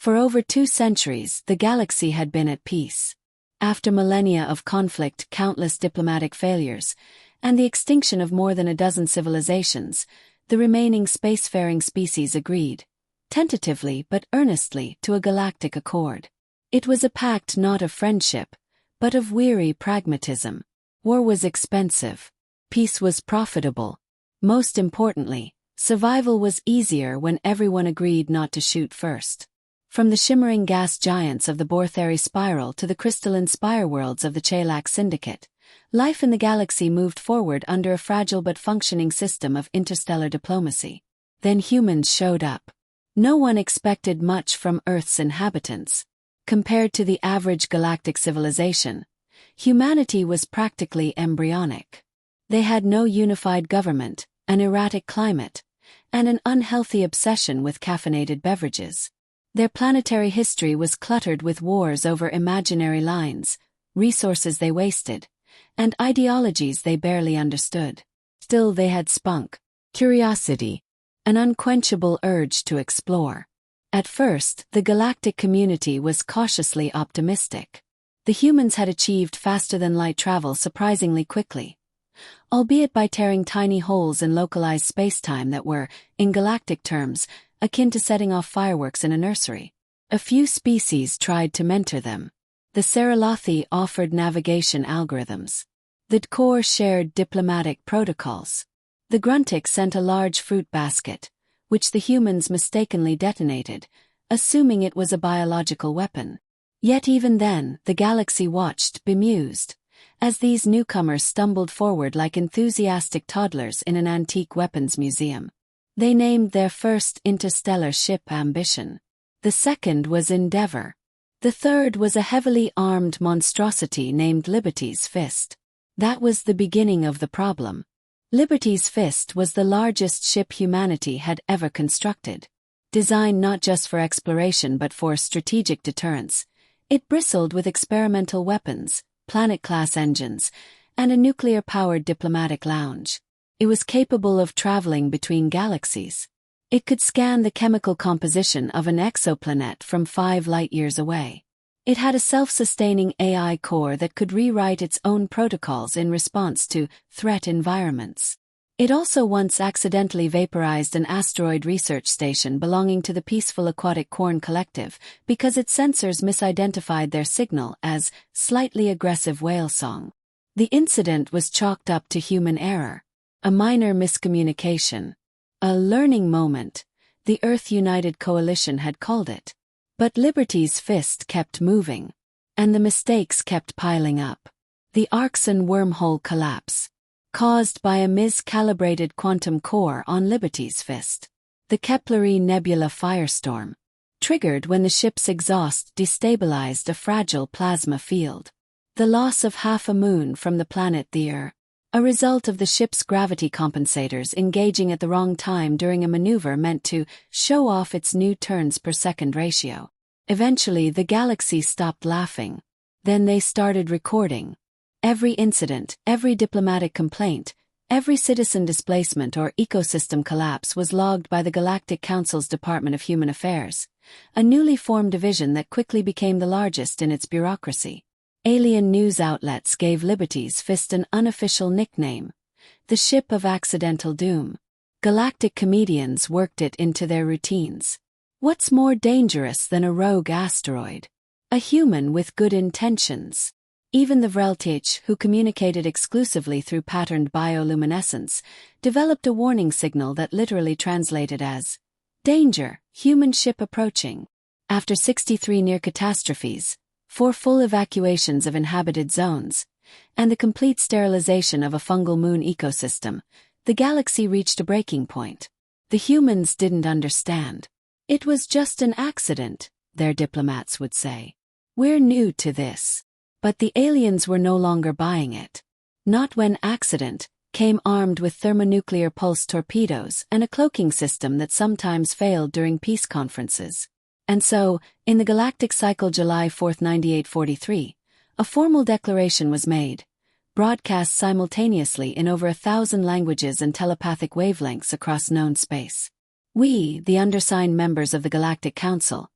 For over 2 centuries, the galaxy had been at peace. After millennia of conflict, countless diplomatic failures, and the extinction of more than a dozen civilizations, the remaining spacefaring species agreed, tentatively but earnestly, to a galactic accord. It was a pact not of friendship, but of weary pragmatism. War was expensive. Peace was profitable. Most importantly, survival was easier when everyone agreed not to shoot first. From the shimmering gas giants of the Bortheri Spiral to the crystalline spire worlds of the Chelak Syndicate, life in the galaxy moved forward under a fragile but functioning system of interstellar diplomacy. Then humans showed up. No one expected much from Earth's inhabitants. Compared to the average galactic civilization, humanity was practically embryonic. They had no unified government, an erratic climate, and an unhealthy obsession with caffeinated beverages. Their planetary history was cluttered with wars over imaginary lines, resources they wasted, and ideologies they barely understood. Still they had spunk, curiosity, an unquenchable urge to explore. At first, the galactic community was cautiously optimistic. The humans had achieved faster-than-light travel surprisingly quickly, albeit by tearing tiny holes in localized spacetime that were, in galactic terms, akin to setting off fireworks in a nursery. A few species tried to mentor them. The Seralothi offered navigation algorithms. The Dkor shared diplomatic protocols. The Gruntic sent a large fruit basket, which the humans mistakenly detonated, assuming it was a biological weapon. Yet even then, the galaxy watched, bemused, as these newcomers stumbled forward like enthusiastic toddlers in an antique weapons museum. They named their first interstellar ship Ambition. The second was Endeavor. The third was a heavily armed monstrosity named Liberty's Fist. That was the beginning of the problem. Liberty's Fist was the largest ship humanity had ever constructed. Designed not just for exploration but for strategic deterrence, it bristled with experimental weapons, planet-class engines, and a nuclear-powered diplomatic lounge. It was capable of traveling between galaxies. It could scan the chemical composition of an exoplanet from 5 light-years away. It had a self-sustaining AI core that could rewrite its own protocols in response to threat environments. It also once accidentally vaporized an asteroid research station belonging to the Peaceful Aquatic Corn Collective because its sensors misidentified their signal as slightly aggressive whale song. The incident was chalked up to human error, a minor miscommunication, a learning moment, the Earth United Coalition had called it. But Liberty's Fist kept moving, and the mistakes kept piling up. The Arxon wormhole collapse, caused by a miscalibrated quantum core on Liberty's Fist. The Kepleri Nebula firestorm, triggered when the ship's exhaust destabilized a fragile plasma field. The loss of half a moon from the planet Theer, a result of the ship's gravity compensators engaging at the wrong time during a maneuver meant to show off its new turns per second ratio. Eventually the galaxy stopped laughing. Then they started recording. Every incident, every diplomatic complaint, every citizen displacement or ecosystem collapse was logged by the Galactic Council's Department of Human Affairs, a newly formed division that quickly became the largest in its bureaucracy. Alien news outlets gave Liberty's Fist an unofficial nickname, the Ship of Accidental Doom. Galactic comedians worked it into their routines. What's more dangerous than a rogue asteroid? A human with good intentions. Even the Vreltich, who communicated exclusively through patterned bioluminescence, developed a warning signal that literally translated as, "Danger, human ship approaching." After 63 near catastrophes, 4 full evacuations of inhabited zones, and the complete sterilization of a fungal moon ecosystem, the galaxy reached a breaking point. The humans didn't understand. It was just an accident, their diplomats would say. We're new to this. But the aliens were no longer buying it. Not when Accident came armed with thermonuclear pulse torpedoes and a cloaking system that sometimes failed during peace conferences. And so, in the galactic cycle July 4, 9843, a formal declaration was made, broadcast simultaneously in over 1,000 languages and telepathic wavelengths across known space. We, the undersigned members of the Galactic Council,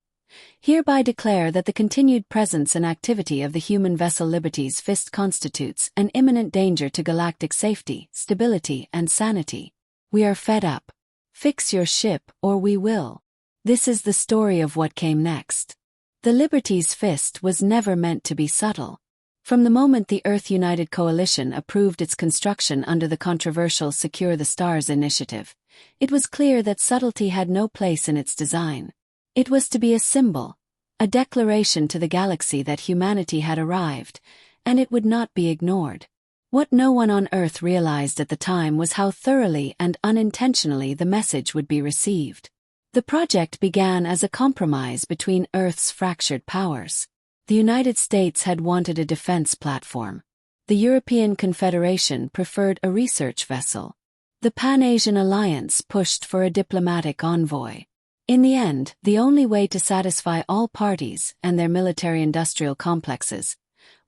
hereby declare that the continued presence and activity of the human vessel Liberty's Fist constitutes an imminent danger to galactic safety, stability, and sanity. We are fed up. Fix your ship, or we will. This is the story of what came next. The Liberty's Fist was never meant to be subtle. From the moment the Earth United Coalition approved its construction under the controversial Secure the Stars initiative, it was clear that subtlety had no place in its design. It was to be a symbol, a declaration to the galaxy that humanity had arrived, and it would not be ignored. What no one on Earth realized at the time was how thoroughly and unintentionally the message would be received. The project began as a compromise between Earth's fractured powers. The United States had wanted a defense platform. The European Confederation preferred a research vessel. The Pan-Asian Alliance pushed for a diplomatic envoy. In the end, the only way to satisfy all parties and their military-industrial complexes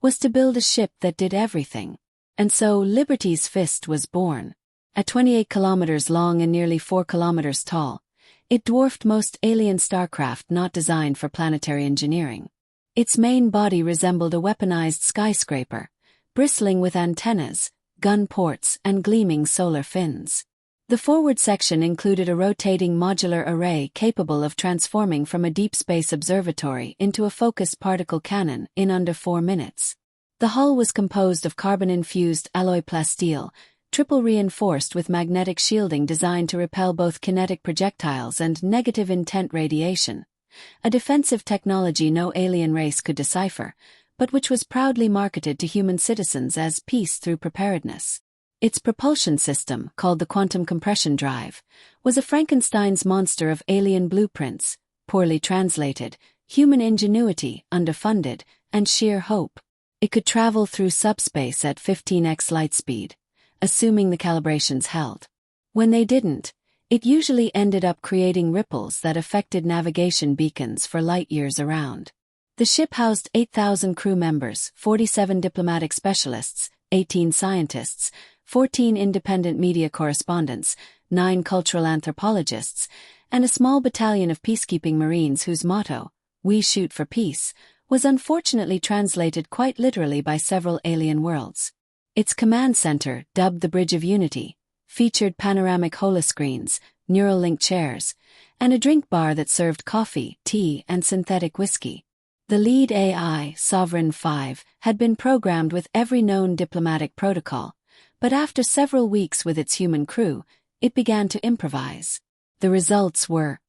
was to build a ship that did everything. And so Liberty's Fist was born. At 28 kilometers long and nearly 4 kilometers tall, it dwarfed most alien starcraft not designed for planetary engineering. Its main body resembled a weaponized skyscraper, bristling with antennas, gun ports, and gleaming solar fins. The forward section included a rotating modular array capable of transforming from a deep space observatory into a focused particle cannon in under 4 minutes. The hull was composed of carbon-infused alloy plasteel, triple reinforced with magnetic shielding designed to repel both kinetic projectiles and negative intent radiation, a defensive technology no alien race could decipher, but which was proudly marketed to human citizens as peace through preparedness. Its propulsion system, called the quantum compression drive, was a Frankenstein's monster of alien blueprints, poorly translated, human ingenuity, underfunded, and sheer hope. It could travel through subspace at 15x light speed, assuming the calibrations held. When they didn't, it usually ended up creating ripples that affected navigation beacons for light years around. The ship housed 8,000 crew members, 47 diplomatic specialists, 18 scientists, 14 independent media correspondents, 9 cultural anthropologists, and a small battalion of peacekeeping Marines whose motto, "We shoot for peace," was unfortunately translated quite literally by several alien worlds. Its command center, dubbed the Bridge of Unity, featured panoramic holoscreens, neural link chairs, and a drink bar that served coffee, tea, and synthetic whiskey. The lead AI, Sovereign 5, had been programmed with every known diplomatic protocol, but after several weeks with its human crew, it began to improvise. The results were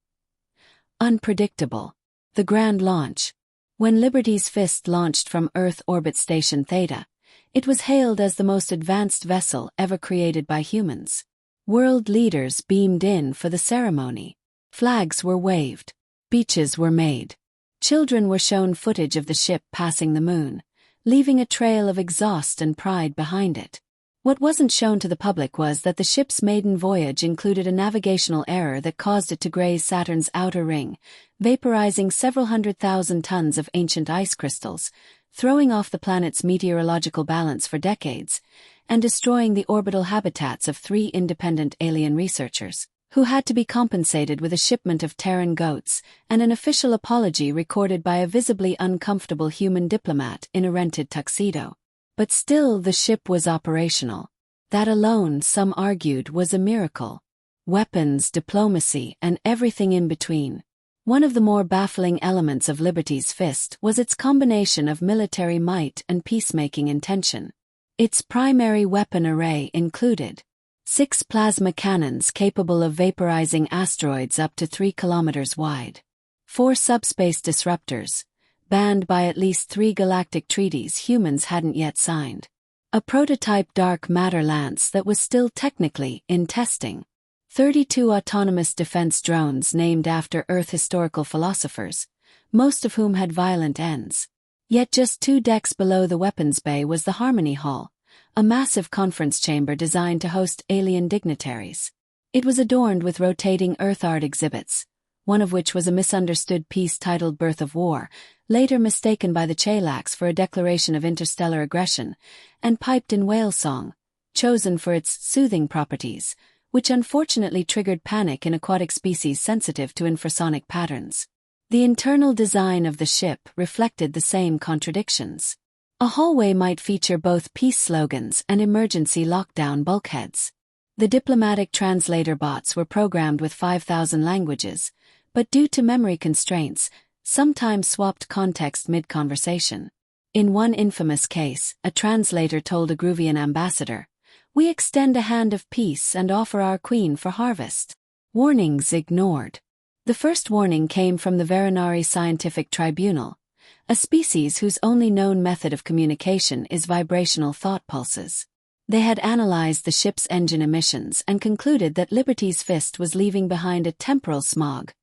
unpredictable. The grand launch. When Liberty's Fist launched from Earth Orbit Station Theta, it was hailed as the most advanced vessel ever created by humans. World leaders beamed in for the ceremony. Flags were waved. Speeches were made. Children were shown footage of the ship passing the moon, leaving a trail of exhaust and pride behind it. What wasn't shown to the public was that the ship's maiden voyage included a navigational error that caused it to graze Saturn's outer ring, vaporizing several 100,000 tons of ancient ice crystals, throwing off the planet's meteorological balance for decades, and destroying the orbital habitats of 3 independent alien researchers, who had to be compensated with a shipment of Terran goats and an official apology recorded by a visibly uncomfortable human diplomat in a rented tuxedo. But still the ship was operational. That alone, some argued, was a miracle. Weapons, diplomacy, and everything in between. One of the more baffling elements of Liberty's Fist was its combination of military might and peacemaking intention. Its primary weapon array included 6 plasma cannons capable of vaporizing asteroids up to 3 kilometers wide, 4 subspace disruptors, banned by at least 3 galactic treaties humans hadn't yet signed, a prototype dark matter lance that was still technically in testing, 32 autonomous defense drones named after Earth historical philosophers, most of whom had violent ends. Yet just 2 decks below the weapons bay was the Harmony Hall, a massive conference chamber designed to host alien dignitaries. It was adorned with rotating Earth art exhibits, one of which was a misunderstood piece titled Birth of War, later mistaken by the Chalaks for a declaration of interstellar aggression, and piped in whale song, chosen for its soothing properties, which unfortunately triggered panic in aquatic species sensitive to infrasonic patterns. The internal design of the ship reflected the same contradictions. A hallway might feature both peace slogans and emergency lockdown bulkheads. The diplomatic translator bots were programmed with 5,000 languages, but due to memory constraints, sometimes swapped context mid-conversation. In one infamous case, a translator told a Groovian ambassador, "We extend a hand of peace and offer our queen for harvest." Warnings ignored. The first warning came from the Veronari Scientific Tribunal, a species whose only known method of communication is vibrational thought pulses. They had analyzed the ship's engine emissions and concluded that Liberty's Fist was leaving behind a temporal smog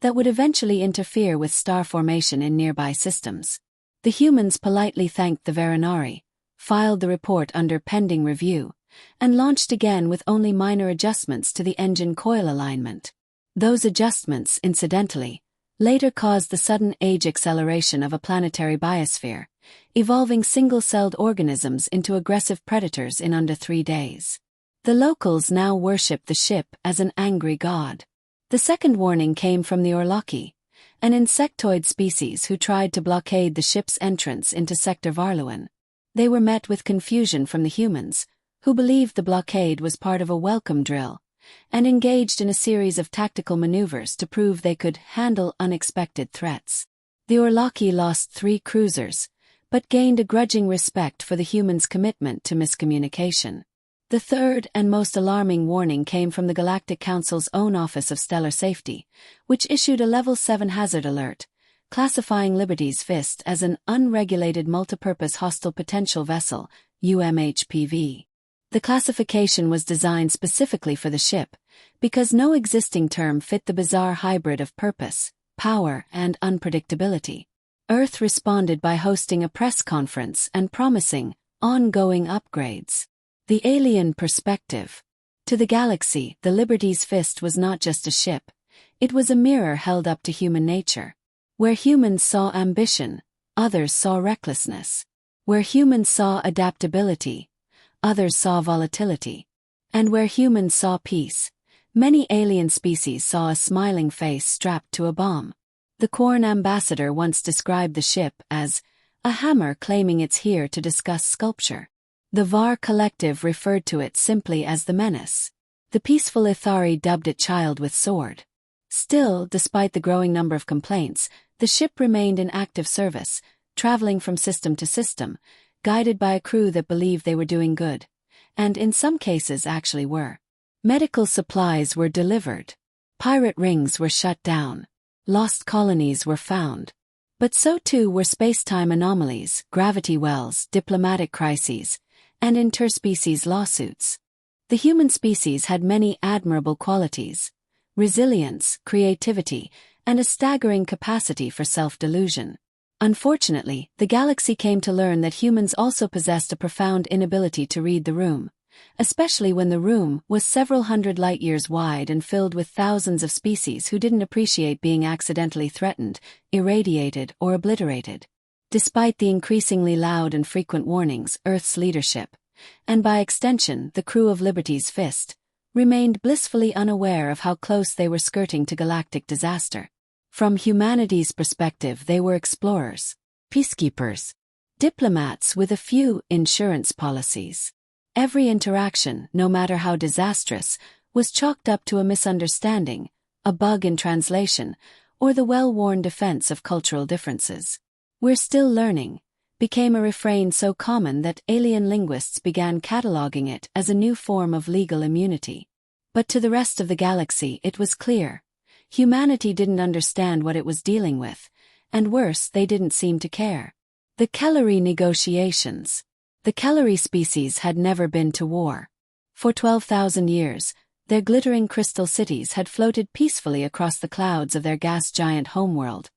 that would eventually interfere with star formation in nearby systems. The humans politely thanked the Veronari, filed the report under pending review, and launched again with only minor adjustments to the engine coil alignment. Those adjustments, incidentally, later caused the sudden age acceleration of a planetary biosphere, evolving single-celled organisms into aggressive predators in under 3 days. The locals now worship the ship as an angry god. The second warning came from the Orlaki, an insectoid species who tried to blockade the ship's entrance into Sector Varluin. They were met with confusion from the humans, who believed the blockade was part of a welcome drill, and engaged in a series of tactical maneuvers to prove they could handle unexpected threats. The Orlaki lost 3 cruisers, but gained a grudging respect for the humans' commitment to miscommunication. The third and most alarming warning came from the Galactic Council's own Office of Stellar Safety, which issued a Level 7 hazard alert, classifying Liberty's Fist as an unregulated multipurpose hostile potential vessel, UMHPV. The classification was designed specifically for the ship, because no existing term fit the bizarre hybrid of purpose, power, and unpredictability. Earth responded by hosting a press conference and promising ongoing upgrades. The alien perspective. To the galaxy, the Liberty's Fist was not just a ship, it was a mirror held up to human nature. Where humans saw ambition, others saw recklessness. Where humans saw adaptability, others saw volatility. And where humans saw peace, many alien species saw a smiling face strapped to a bomb. The Quarn ambassador once described the ship as a hammer claiming it's here to discuss sculpture. The VAR Collective referred to it simply as the Menace. The peaceful Ithari dubbed it Child with Sword. Still, despite the growing number of complaints, the ship remained in active service, traveling from system to system, guided by a crew that believed they were doing good, and in some cases actually were. Medical supplies were delivered. Pirate rings were shut down. Lost colonies were found. But so too were space-time anomalies, gravity wells, diplomatic crises, and interspecies lawsuits. The human species had many admirable qualities: resilience, creativity, and a staggering capacity for self-delusion. Unfortunately, the galaxy came to learn that humans also possessed a profound inability to read the room, especially when the room was several hundred light-years wide and filled with thousands of species who didn't appreciate being accidentally threatened, irradiated, or obliterated. Despite the increasingly loud and frequent warnings, Earth's leadership, and by extension the crew of Liberty's Fist, remained blissfully unaware of how close they were skirting to galactic disaster. From humanity's perspective, they were explorers, peacekeepers, diplomats with a few insurance policies. Every interaction, no matter how disastrous, was chalked up to a misunderstanding, a bug in translation, or the well-worn defense of cultural differences. "We're still learning" became a refrain so common that alien linguists began cataloging it as a new form of legal immunity. But to the rest of the galaxy it was clear. Humanity didn't understand what it was dealing with, and worse, they didn't seem to care. The Kellery negotiations. The Kellery species had never been to war. For 12,000 years, their glittering crystal cities had floated peacefully across the clouds of their gas giant homeworld,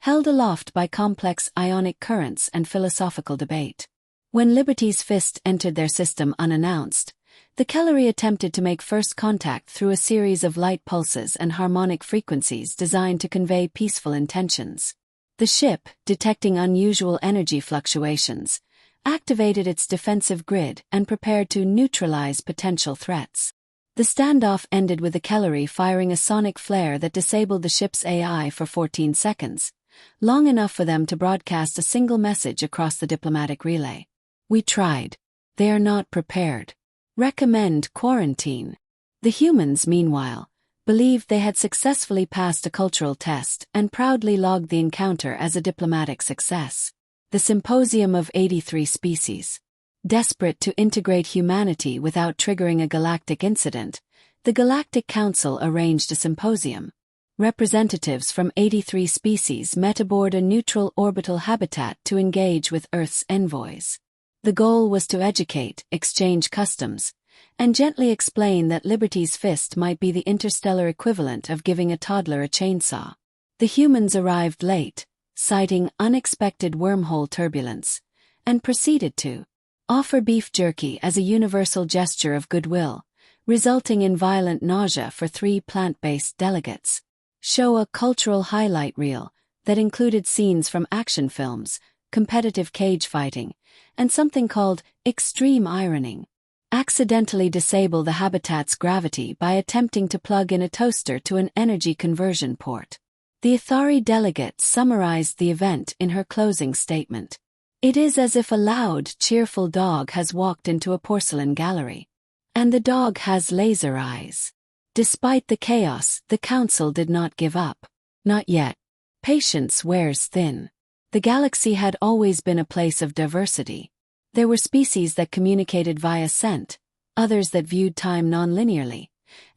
held aloft by complex ionic currents and philosophical debate. When Liberty's Fist entered their system unannounced, the Kellery attempted to make first contact through a series of light pulses and harmonic frequencies designed to convey peaceful intentions. The ship, detecting unusual energy fluctuations, activated its defensive grid and prepared to neutralize potential threats. The standoff ended with the Kellery firing a sonic flare that disabled the ship's AI for 14 seconds, long enough for them to broadcast a single message across the diplomatic relay. We tried. They are not prepared. Recommend quarantine. The humans, meanwhile, believed they had successfully passed a cultural test and proudly logged the encounter as a diplomatic success. The Symposium of 83 Species. Desperate to integrate humanity without triggering a galactic incident, the Galactic Council arranged a symposium. Representatives from 83 species met aboard a neutral orbital habitat to engage with Earth's envoys. The goal was to educate, exchange customs, and gently explain that Liberty's fist might be the interstellar equivalent of giving a toddler a chainsaw. The humans arrived late, citing unexpected wormhole turbulence, and proceeded to offer beef jerky as a universal gesture of goodwill, resulting in violent nausea for 3 plant-based delegates. Show a cultural highlight reel that included scenes from action films, competitive cage fighting, and something called extreme ironing. Accidentally disable the habitat's gravity by attempting to plug in a toaster to an energy conversion port. The Athari delegate summarized the event in her closing statement. It is as if a loud, cheerful dog has walked into a porcelain gallery. And the dog has laser eyes. Despite the chaos, the council did not give up. Not yet. Patience wears thin. The galaxy had always been a place of diversity. There were species that communicated via scent, others that viewed time non-linearly,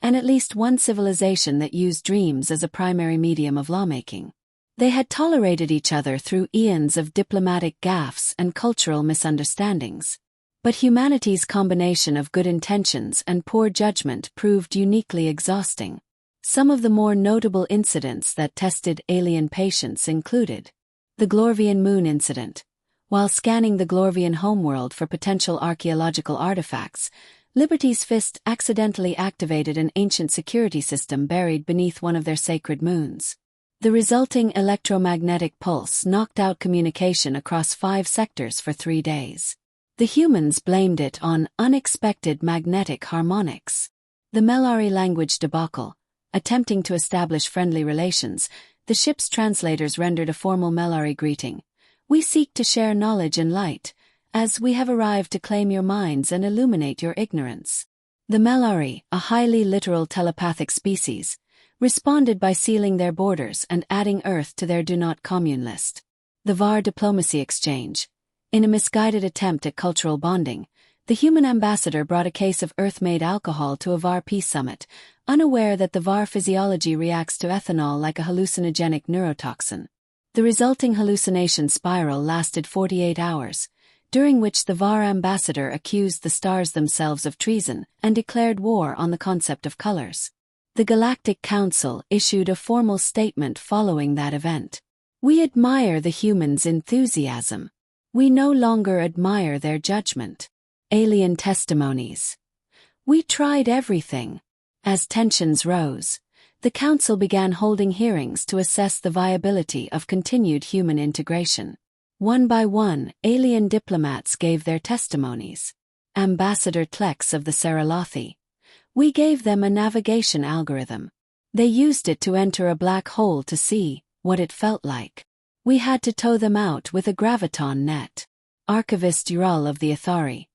and at least one civilization that used dreams as a primary medium of lawmaking. They had tolerated each other through eons of diplomatic gaffes and cultural misunderstandings. But humanity's combination of good intentions and poor judgment proved uniquely exhausting. Some of the more notable incidents that tested alien patience included the Glorvian Moon incident. While scanning the Glorvian homeworld for potential archaeological artifacts, Liberty's fist accidentally activated an ancient security system buried beneath one of their sacred moons. The resulting electromagnetic pulse knocked out communication across 5 sectors for 3 days. The humans blamed it on unexpected magnetic harmonics. The Melari language debacle. Attempting to establish friendly relations, the ship's translators rendered a formal Melari greeting. We seek to share knowledge and light, as we have arrived to claim your minds and illuminate your ignorance. The Melari, a highly literal telepathic species, responded by sealing their borders and adding Earth to their do not commune list. The VAR diplomacy exchange. In a misguided attempt at cultural bonding, the human ambassador brought a case of Earth-made alcohol to a VAR peace summit, unaware that the VAR physiology reacts to ethanol like a hallucinogenic neurotoxin. The resulting hallucination spiral lasted 48 hours, during which the VAR ambassador accused the stars themselves of treason and declared war on the concept of colors. The Galactic Council issued a formal statement following that event. We admire the humans' enthusiasm. We no longer admire their judgment. Alien testimonies. We tried everything. As tensions rose, the Council began holding hearings to assess the viability of continued human integration. One by one, alien diplomats gave their testimonies. Ambassador Tlex of the Seralothi. We gave them a navigation algorithm. They used it to enter a black hole to see what it felt like. We had to tow them out with a graviton net. Archivist Ural of the Athari.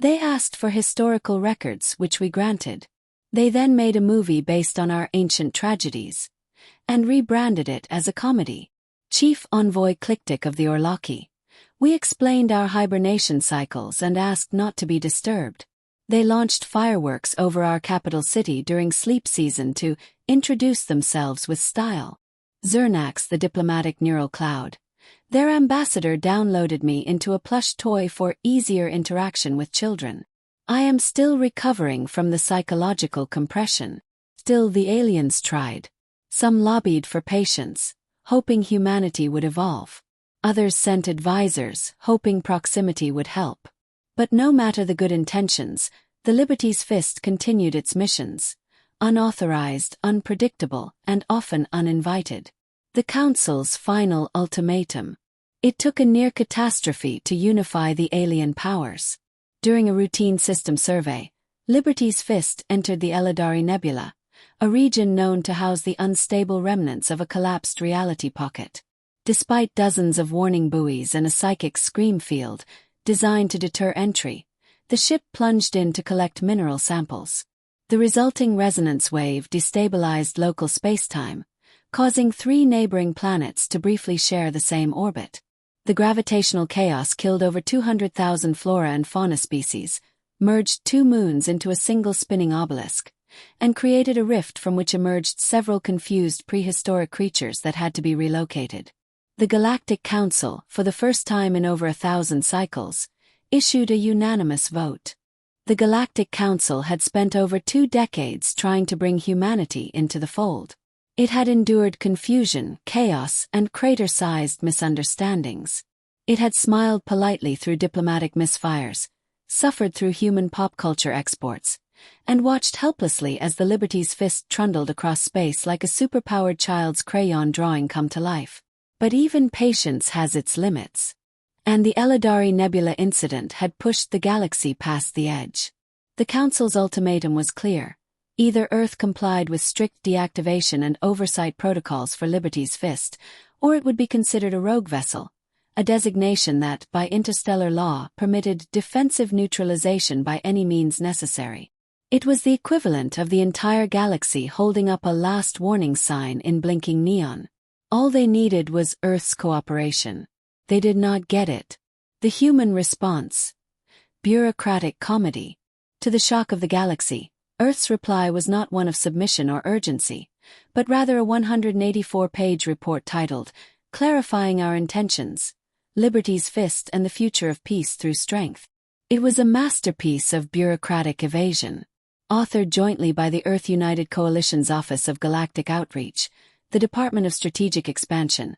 They asked for historical records, which we granted. They then made a movie based on our ancient tragedies, and rebranded it as a comedy. Chief Envoy Kliktik of the Orlaki. We explained our hibernation cycles and asked not to be disturbed. They launched fireworks over our capital city during sleep season to introduce themselves with style. Zernax, the diplomatic neural cloud. Their ambassador downloaded me into a plush toy for easier interaction with children. I am still recovering from the psychological compression. Still, the aliens tried. Some lobbied for patience, hoping humanity would evolve. Others sent advisors, hoping proximity would help. But no matter the good intentions, the Liberty's fist continued its missions. Unauthorized, unpredictable, and often uninvited. The Council's final ultimatum. It took a near catastrophe to unify the alien powers. During a routine system survey, Liberty's Fist entered the Eladari Nebula, a region known to house the unstable remnants of a collapsed reality pocket. Despite dozens of warning buoys and a psychic scream field designed to deter entry, the ship plunged in to collect mineral samples. The resulting resonance wave destabilized local spacetime, causing 3 neighboring planets to briefly share the same orbit. The gravitational chaos killed over 200,000 flora and fauna species, merged 2 moons into a single spinning obelisk, and created a rift from which emerged several confused prehistoric creatures that had to be relocated. The Galactic Council, for the first time in over 1,000 cycles, issued a unanimous vote. The Galactic Council had spent over 2 decades trying to bring humanity into the fold. It had endured confusion, chaos, and crater-sized misunderstandings. It had smiled politely through diplomatic misfires, suffered through human pop culture exports, and watched helplessly as the Liberty's Fist trundled across space like a superpowered child's crayon drawing come to life. But even patience has its limits. And the Eladari Nebula incident had pushed the galaxy past the edge. The Council's ultimatum was clear. Either Earth complied with strict deactivation and oversight protocols for Liberty's Fist, or it would be considered a rogue vessel, a designation that, by interstellar law, permitted defensive neutralization by any means necessary. It was the equivalent of the entire galaxy holding up a last warning sign in blinking neon. All they needed was Earth's cooperation. They did not get it. The human response. Bureaucratic comedy. To the shock of the galaxy, Earth's reply was not one of submission or urgency, but rather a 184-page report titled, Clarifying Our Intentions, Liberty's Fist and the Future of Peace Through Strength. It was a masterpiece of bureaucratic evasion. Authored jointly by the Earth United Coalition's Office of Galactic Outreach, the Department of Strategic Expansion,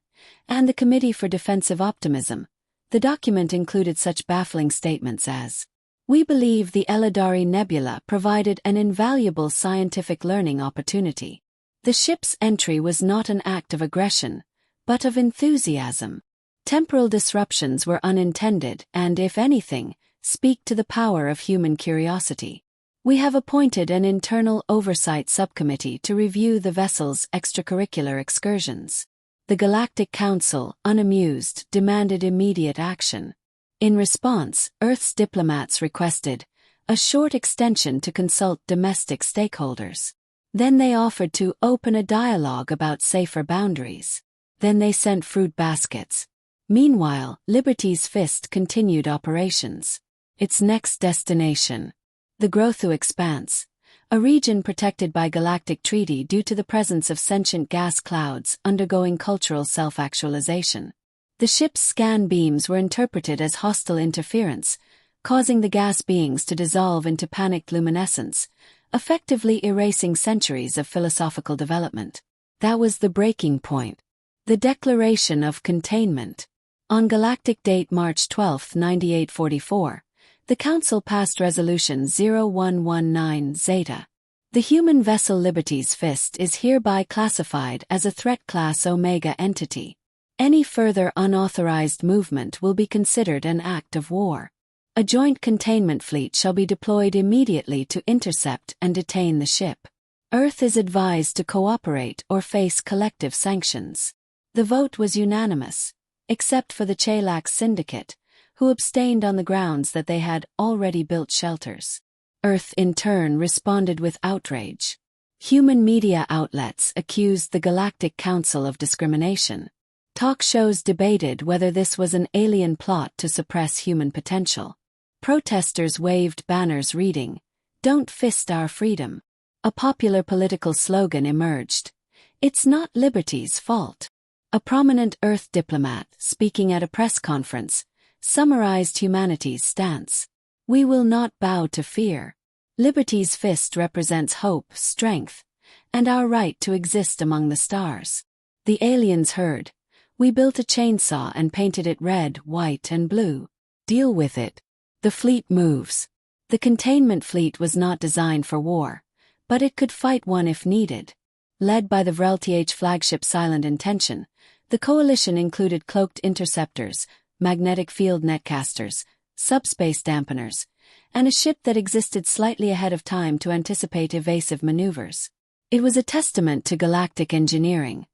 and the Committee for Defensive Optimism, the document included such baffling statements as, "We believe the Eladari Nebula provided an invaluable scientific learning opportunity. The ship's entry was not an act of aggression, but of enthusiasm. Temporal disruptions were unintended and, if anything, speak to the power of human curiosity. We have appointed an internal oversight subcommittee to review the vessel's extracurricular excursions." The Galactic Council, unamused, demanded immediate action. In response, Earth's diplomats requested a short extension to consult domestic stakeholders. Then they offered to open a dialogue about safer boundaries. Then they sent fruit baskets. Meanwhile, Liberty's Fist continued operations. Its next destination. The Grothu Expanse, a region protected by galactic treaty due to the presence of sentient gas clouds undergoing cultural self-actualization. The ship's scan beams were interpreted as hostile interference, causing the gas beings to dissolve into panicked luminescence, effectively erasing centuries of philosophical development. That was the breaking point. The Declaration of Containment. On galactic date March 12, 9844, the Council passed Resolution 0119 Zeta. The human vessel Liberty's Fist is hereby classified as a Threat Class Omega entity. Any further unauthorized movement will be considered an act of war. A joint containment fleet shall be deployed immediately to intercept and detain the ship. Earth is advised to cooperate or face collective sanctions. The vote was unanimous, except for the Chelax Syndicate, who abstained on the grounds that they had already built shelters. Earth in turn responded with outrage. Human media outlets accused the Galactic Council of discrimination. Talk shows debated whether this was an alien plot to suppress human potential. Protesters waved banners reading, "Don't fist our freedom." A popular political slogan emerged, "It's not Liberty's fault." A prominent Earth diplomat, speaking at a press conference, summarized humanity's stance. "We will not bow to fear. Liberty's Fist represents hope, strength, and our right to exist among the stars." The aliens heard, "We built a chainsaw and painted it red, white, and blue. Deal with it." The fleet moves. The containment fleet was not designed for war, but it could fight one if needed. Led by the VRELTH flagship Silent Intention, the coalition included cloaked interceptors, magnetic field netcasters, subspace dampeners, and a ship that existed slightly ahead of time to anticipate evasive maneuvers. It was a testament to galactic engineering.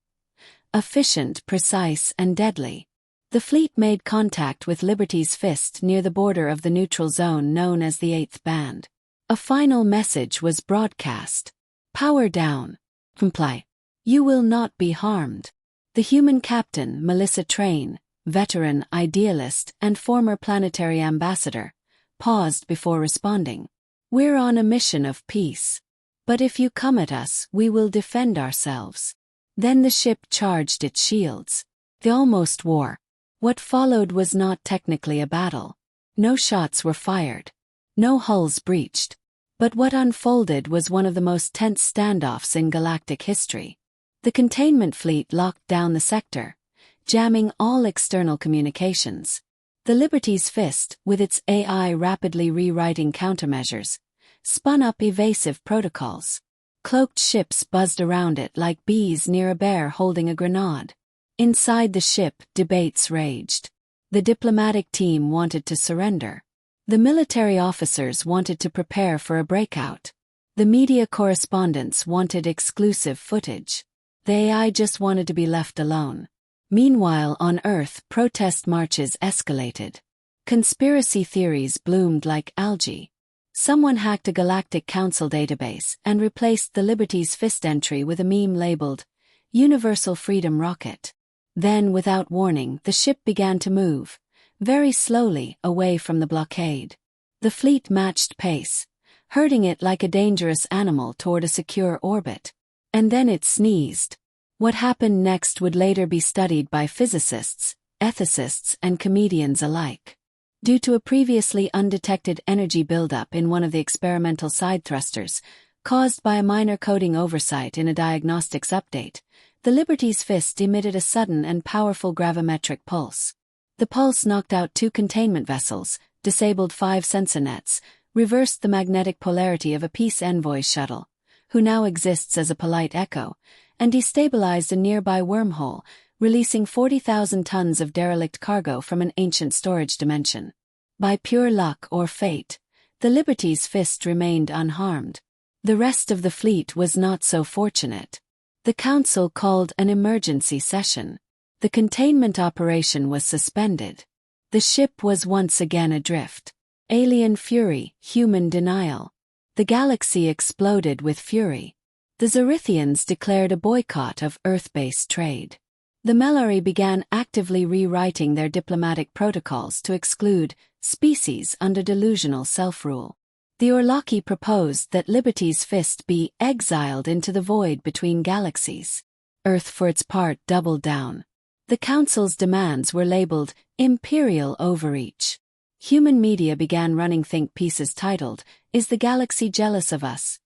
Efficient, precise, and deadly. The fleet made contact with Liberty's Fist near the border of the neutral zone known as the Eighth Band. A final message was broadcast. Power down. Comply. You will not be harmed. The human captain, Melissa Train, veteran, idealist, and former planetary ambassador, paused before responding. We're on a mission of peace. But if you come at us, we will defend ourselves. Then the ship charged its shields. The almost war. What followed was not technically a battle. No shots were fired. No hulls breached. But what unfolded was one of the most tense standoffs in galactic history. The containment fleet locked down the sector, jamming all external communications. The Liberty's Fist, with its AI rapidly rewriting countermeasures, spun up evasive protocols. Cloaked ships buzzed around it like bees near a bear holding a grenade. Inside the ship, debates raged. The diplomatic team wanted to surrender. The military officers wanted to prepare for a breakout. The media correspondents wanted exclusive footage. The AI just wanted to be left alone. Meanwhile, on Earth, protest marches escalated. Conspiracy theories bloomed like algae. Someone hacked a Galactic Council database and replaced the Liberty's Fist entry with a meme labeled, Universal Freedom Rocket. Then, without warning, the ship began to move, very slowly, away from the blockade. The fleet matched pace, herding it like a dangerous animal toward a secure orbit. And then it sneezed. What happened next would later be studied by physicists, ethicists, and comedians alike. Due to a previously undetected energy buildup in one of the experimental side thrusters, caused by a minor coding oversight in a diagnostics update, the Liberty's Fist emitted a sudden and powerful gravimetric pulse. The pulse knocked out 2 containment vessels, disabled 5 sensor nets, reversed the magnetic polarity of a peace envoy shuttle, who now exists as a polite echo, and destabilized a nearby wormhole, releasing 40,000 tons of derelict cargo from an ancient storage dimension. By pure luck or fate, the Liberty's Fist remained unharmed. The rest of the fleet was not so fortunate. The Council called an emergency session. The containment operation was suspended. The ship was once again adrift. Alien fury, human denial. The galaxy exploded with fury. The Zorithians declared a boycott of Earth-based trade. The Melari began actively rewriting their diplomatic protocols to exclude species under delusional self-rule. The Orlaki proposed that Liberty's Fist be exiled into the void between galaxies. Earth, for its part, doubled down. The Council's demands were labeled imperial overreach. Human media began running think pieces titled, Is the Galaxy Jealous of Us?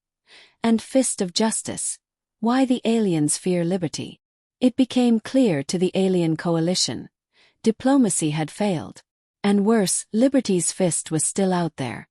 And Fist of Justice, Why the Aliens Fear Liberty. It became clear to the alien coalition. Diplomacy had failed. And worse, Liberty's Fist was still out there,